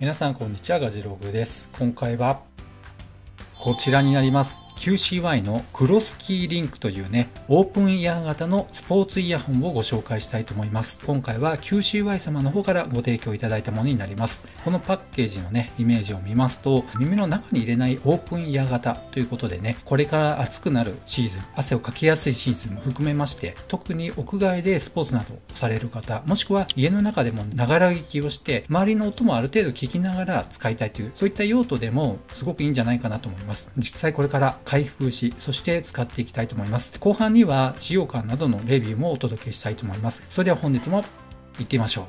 皆さんこんにちは、ガジログです。今回はこちらになります。QCY のクロスキーリンクというね、オープンイヤー型のスポーツイヤホンをご紹介したいと思います。今回は QCY 様の方からご提供いただいたものになります。このパッケージのね、イメージを見ますと、耳の中に入れないオープンイヤー型ということでね、これから暑くなるシーズン、汗をかきやすいシーズンも含めまして、特に屋外でスポーツなどをされる方、もしくは家の中でもながら聞きをして、周りの音もある程度聞きながら使いたいという、そういった用途でもすごくいいんじゃないかなと思います。実際これから開封し、そして使っていきたいと思います。後半には使用感などのレビューもお届けしたいと思います。それでは本日も行ってみましょう。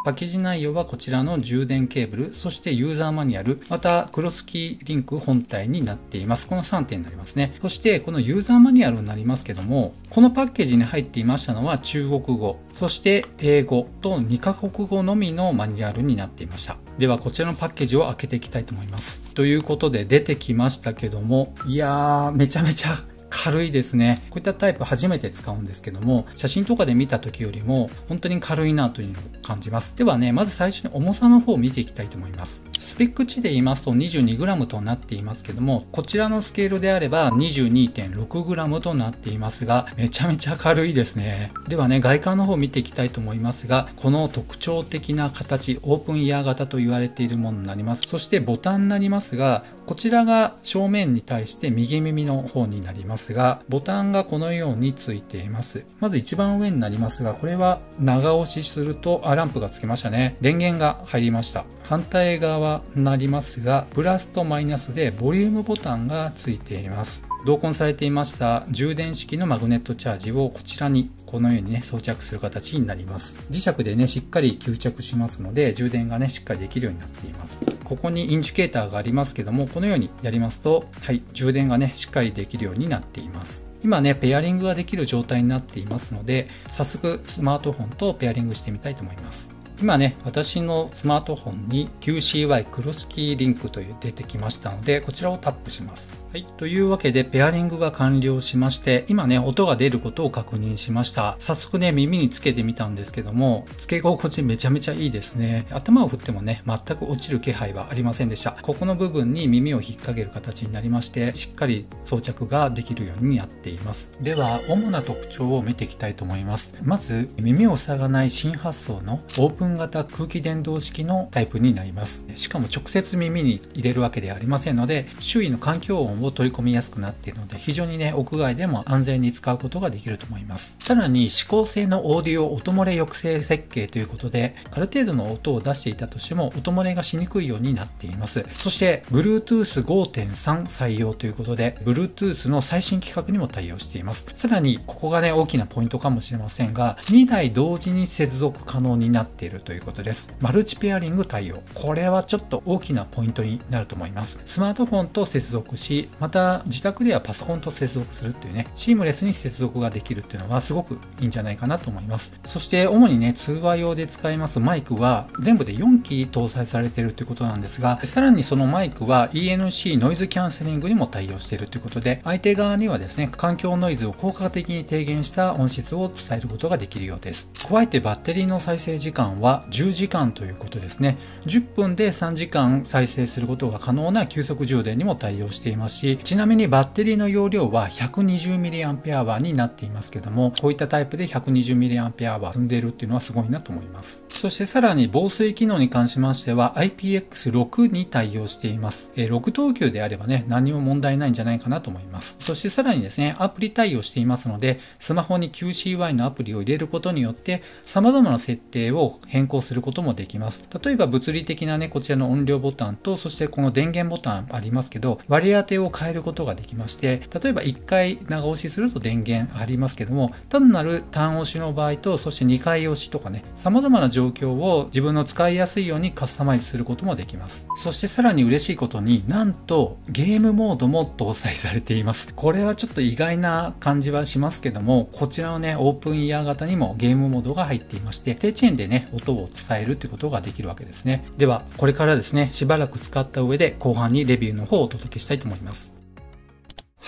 パッケージ内容はこちらの充電ケーブル、そしてユーザーマニュアル、またクロスキーリンク本体になっています。この3点になりますね。そしてこのユーザーマニュアルになりますけども、このパッケージに入っていましたのは中国語、そして英語と2カ国語のみのマニュアルになっていました。ではこちらのパッケージを開けていきたいと思います。ということで出てきましたけども、いやー、めちゃめちゃ軽いですね。こういったタイプ初めて使うんですけども、写真とかで見た時よりも本当に軽いなというのを感じます。ではね、まず最初に重さの方を見ていきたいと思います。スペック値で言いますと 22g となっていますけども、こちらのスケールであれば 22.6g となっていますが、めちゃめちゃ軽いですね。ではね、外観の方を見ていきたいと思いますが、この特徴的な形、オープンイヤー型と言われているものになります。そしてボタンになりますが、こちらが正面に対して右耳の方になりますが、ボタンがこのようについています。まず一番上になりますが、これは長押しすると、ランプがつきましたね。電源が入りました。反対側になりますが、プラスとマイナスでボリュームボタンがついています。同梱されていました充電式のマグネットチャージをこちらにこのようにね装着する形になります。磁石でねしっかり吸着しますので充電がねしっかりできるようになっています。ここにインジケーターがありますけども、このようにやりますと、はい、充電がねしっかりできるようになっています。今ねペアリングができる状態になっていますので、早速スマートフォンとペアリングしてみたいと思います。今ね、私のスマートフォンに QCY クロスキーリンクという出てきましたので、こちらをタップします。はい。というわけで、ペアリングが完了しまして、今ね、音が出ることを確認しました。早速ね、耳につけてみたんですけども、つけ心地めちゃめちゃいいですね。頭を振ってもね、全く落ちる気配はありませんでした。ここの部分に耳を引っ掛ける形になりまして、しっかり装着ができるようになっています。では、主な特徴を見ていきたいと思います。まず、耳を塞がない新発想のオープン型空気伝導式のタイプになります。しかも直接耳に入れるわけではありませんので、周囲の環境音を取り込みやすくなっているので、非常にね、屋外でも安全に使うことができると思います。さらに、指向性のオーディオ音漏れ抑制設計ということで、ある程度の音を出していたとしても、音漏れがしにくいようになっています。そして、Bluetooth 5.3 採用ということで、Bluetooth の最新規格にも対応しています。さらに、ここがね、大きなポイントかもしれませんが、2台同時に接続可能になっているということです。マルチペアリング対応。これはちょっと大きなポイントになると思います。スマートフォンと接続し、また自宅ではパソコンと接続するっていうね、シームレスに接続ができるっていうのはすごくいいんじゃないかなと思います。そして主にね、通話用で使いますマイクは全部で4機搭載されているということなんですが、さらにそのマイクは ENC ノイズキャンセリングにも対応しているということで、相手側にはですね、環境ノイズを効果的に低減した音質を伝えることができるようです。加えてバッテリーの再生時間は10時間ということですね。10分で3時間再生することが可能な急速充電にも対応していますし、ちなみにバッテリーの容量は 120mAh になっていますけども、こういったタイプで 120mAh 積んでいるっていうのはすごいなと思います。そしてさらに防水機能に関しましては IPX6 に対応しています。6等級であればね、何も問題ないんじゃないかなと思います。そしてさらにですね、アプリ対応していますので、スマホに QCY のアプリを入れることによって様々な設定を変更することもできます。例えば物理的なね、こちらの音量ボタンと、そしてこの電源ボタンありますけど、割り当てを変えることができまして、例えば1回長押しすると電源ありますけども、単なる単押しの場合と、そして2回押しとかね、様々な状況を自分の使いやすいようにカスタマイズすることもできます。そしてさらに嬉しいことに、なんとゲームモードも搭載されています。これはちょっと意外な感じはしますけども、こちらのね、オープンイヤー型にもゲームモードが入っていまして、低遅延でね、音を伝えるということができるわけですね。では、これからですね、しばらく使った上で後半にレビューの方をお届けしたいと思います。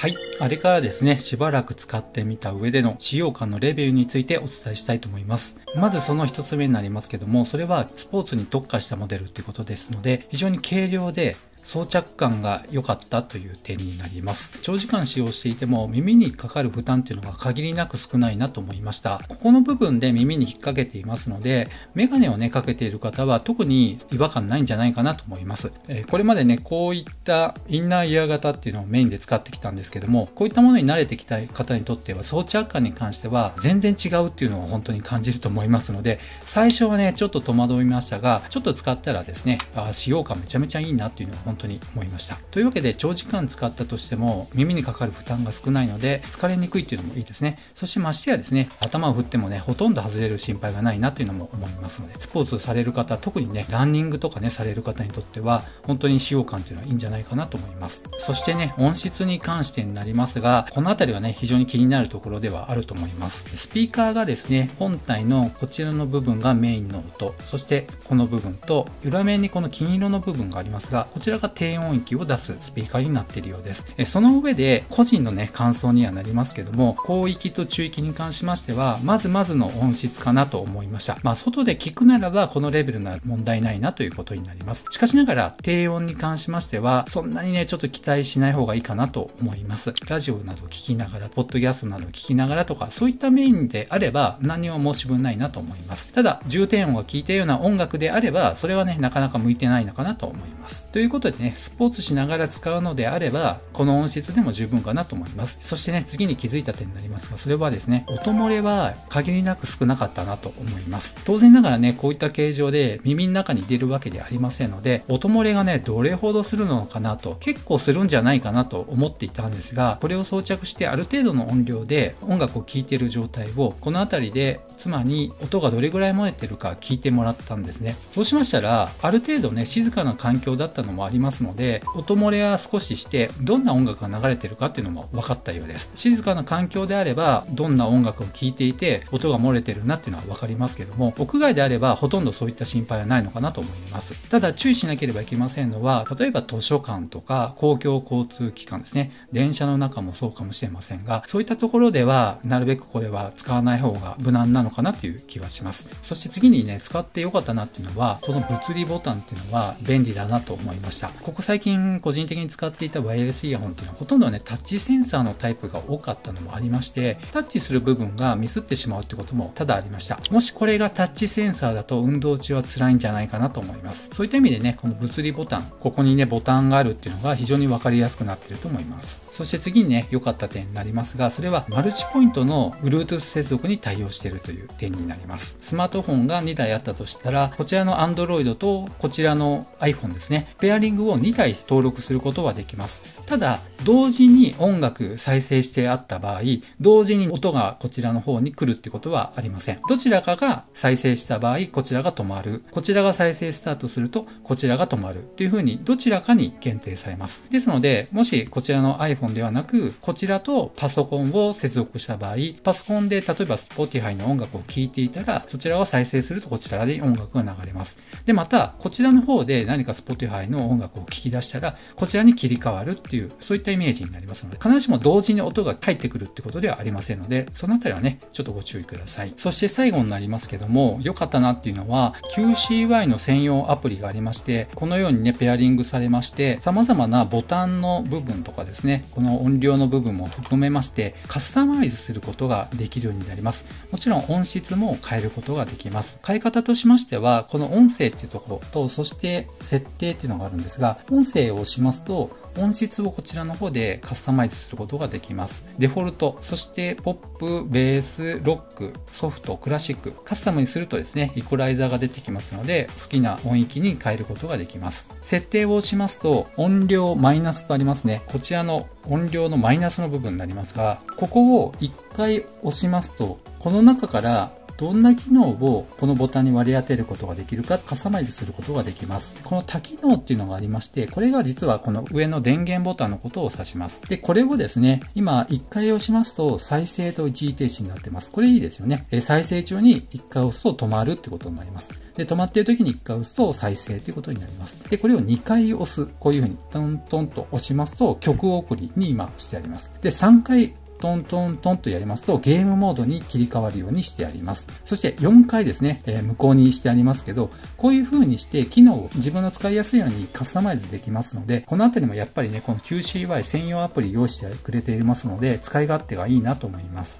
はい。あれからですね、しばらく使ってみた上での使用感のレビューについてお伝えしたいと思います。まずその一つ目になりますけども、それはスポーツに特化したモデルっていうことですので、非常に軽量で装着感が良かったという点になります。長時間使用していても耳にかかる負担っていうのが限りなく少ないなと思いました。ここの部分で耳に引っ掛けていますので、メガネをね、かけている方は特に違和感ないんじゃないかなと思います。これまでね、こういったインナーイヤー型っていうのをメインで使ってきたんですけども、こういったものに慣れてきた方にとっては装着感に関しては全然違うっていうのを本当に感じると思いますので、最初はね、ちょっと戸惑いましたが、ちょっと使ったらですね、使用感めちゃめちゃいいなっていうのを本当に思いました。というわけで長時間使ったとしても耳にかかる負担が少ないので疲れにくいっていうのもいいですね。そしてましてやですね、頭を振ってもね、ほとんど外れる心配がないなというのも思いますので、スポーツされる方、特にね、ランニングとかね、される方にとっては本当に使用感っていうのはいいんじゃないかなと思います。そしてね、音質に関してになりますが、このあたりはね、非常に気になるところではあると思います。スピーカーがですね、本体のこちらの部分がメインの音、そしてこの部分と裏面にこの金色の部分がありますが、こちらが低音域を出すスピーカーになっているようです。その上で個人のね、感想にはなりますけども、広域と中域に関しましてはまずまずの音質かなと思いました。外で聞くならばこのレベルなら問題ないなということになります。しかしながら低音に関しましてはそんなにね、ちょっと期待しない方がいいかなと思います。ラジオなど聞きながら、ポッドキャストなど聞きながらとか、そういったメインであれば何も申し分ないなと思います。ただ重低音が効いたような音楽であればそれはね、なかなか向いてないのかなと思います。ということでね、スポーツしながら使うのであればこの音質でも十分かなと思います。そしてね、次に気づいた点になりますが、それはですね、音漏れは限りなく少なかったなと思います。当然ながらね、こういった形状で耳の中に入れるわけではありませんので、音漏れがね、どれほどするのかなと、結構するんじゃないかなと思っていたんですが、これを装着してある程度の音量で音楽を聴いている状態をこの辺りで妻に音がどれぐらい漏れてるか聞いてもらったんですね。そうしましたら、ある程度ね、静かな環境だったのもありますので、音漏れは少ししてどんな音楽が流れてるかっていうのも分かったようです。静かな環境であればどんな音楽を聴いていて音が漏れてるなっていうのは分かりますけども、屋外であればほとんどそういった心配はないのかなと思います。ただ注意しなければいけませんのは、例えば図書館とか公共交通機関ですね、電車の中もそうかもしれませんが、そういったところではなるべくこれは使わない方が無難なのかなという気はします。そして次にね、使ってよかったなっていうのは、この物理ボタンっていうのは便利だなと思いました。ここ最近個人的に使っていたワイヤレスイヤホンっていうのはほとんどね、タッチセンサーのタイプが多かったのもありまして、タッチする部分がミスってしまうってことも多々ありました。もしこれがタッチセンサーだと運動中は辛いんじゃないかなと思います。そういった意味でね、この物理ボタン、ここにね、ボタンがあるっていうのが非常にわかりやすくなっていると思います。そして次にね、良かった点になりますが、それはマルチポイントの Bluetooth 接続に対応しているという点になります。スマートフォンが2台あったとしたら、こちらの Android とこちらの iPhone ですね、ペアリングを2台登録することはできます。ただ、同時に音楽再生してあった場合、同時に音がこちらの方に来るってことはありません。どちらかが再生した場合、こちらが止まる。こちらが再生スタートすると、こちらが止まる。という風に、どちらかに限定されます。ですので、もしこちらの iPhone ではなく、こちらとパソコンを接続した場合、パソコンで例えば Spotify の音楽を聴いていたら、そちらを再生するとこちらで音楽が流れます。で、また、こちらの方で何か Spotify の音楽を聴き出したら、こちらに切り替わるっていう、そういったイメージになりますので、必ずしも同時に音が入ってくるってことではありませんので、そのあたりはね、ちょっとご注意ください。そして最後になりますけども、良かったなっていうのは、QCY の専用アプリがありまして、このようにね、ペアリングされまして、様々なボタンの部分とかですね、この音量の部分も含めまして、カスタマイズすることができるようになります。もちろん音質も変えることができます。変え方としましては、この音声っていうところと、そして設定っていうのがあるんですが、音声を押しますと、音質をこちらの方でカスタマイズすることができます。デフォルト、そしてポップ、ベース、ロック、ソフト、クラシック、カスタムにするとですね、イコライザーが出てきますので、好きな音域に変えることができます。設定を押しますと、音量マイナスとありますね。こちらの音量のマイナスの部分になりますが、ここを1回押しますと、この中からどんな機能をこのボタンに割り当てることができるかカスタマイズすることができます。この多機能っていうのがありまして、これが実はこの上の電源ボタンのことを指します。で、これをですね、今1回押しますと再生と一時停止になってます。これいいですよね。再生中に1回押すと止まるってことになります。で、止まっている時に1回押すと再生ということになります。で、これを2回押す。こういう風にトントンと押しますと曲送りに今してあります。で、3回トントントンとやりますとゲームモードに切り替わるようにしてあります。そして4回ですね、無効にしてありますけど、こういう風にして機能を自分の使いやすいようにカスタマイズできますので、このあたりもやっぱりね、この QCY 専用アプリ用意してくれていますので、使い勝手がいいなと思います。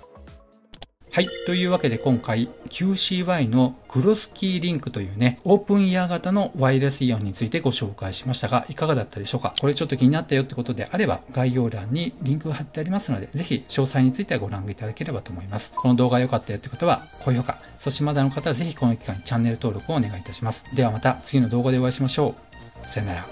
はい。というわけで今回 QCY のクロスキーリンクというね、オープンイヤー型のワイヤレスイヤホンについてご紹介しましたが、いかがだったでしょうか？これちょっと気になったよってことであれば、概要欄にリンクが貼ってありますので、ぜひ詳細についてはご覧いただければと思います。この動画が良かったよって方は、高評価、そしてまだの方はぜひこの機会にチャンネル登録をお願いいたします。ではまた次の動画でお会いしましょう。さよなら。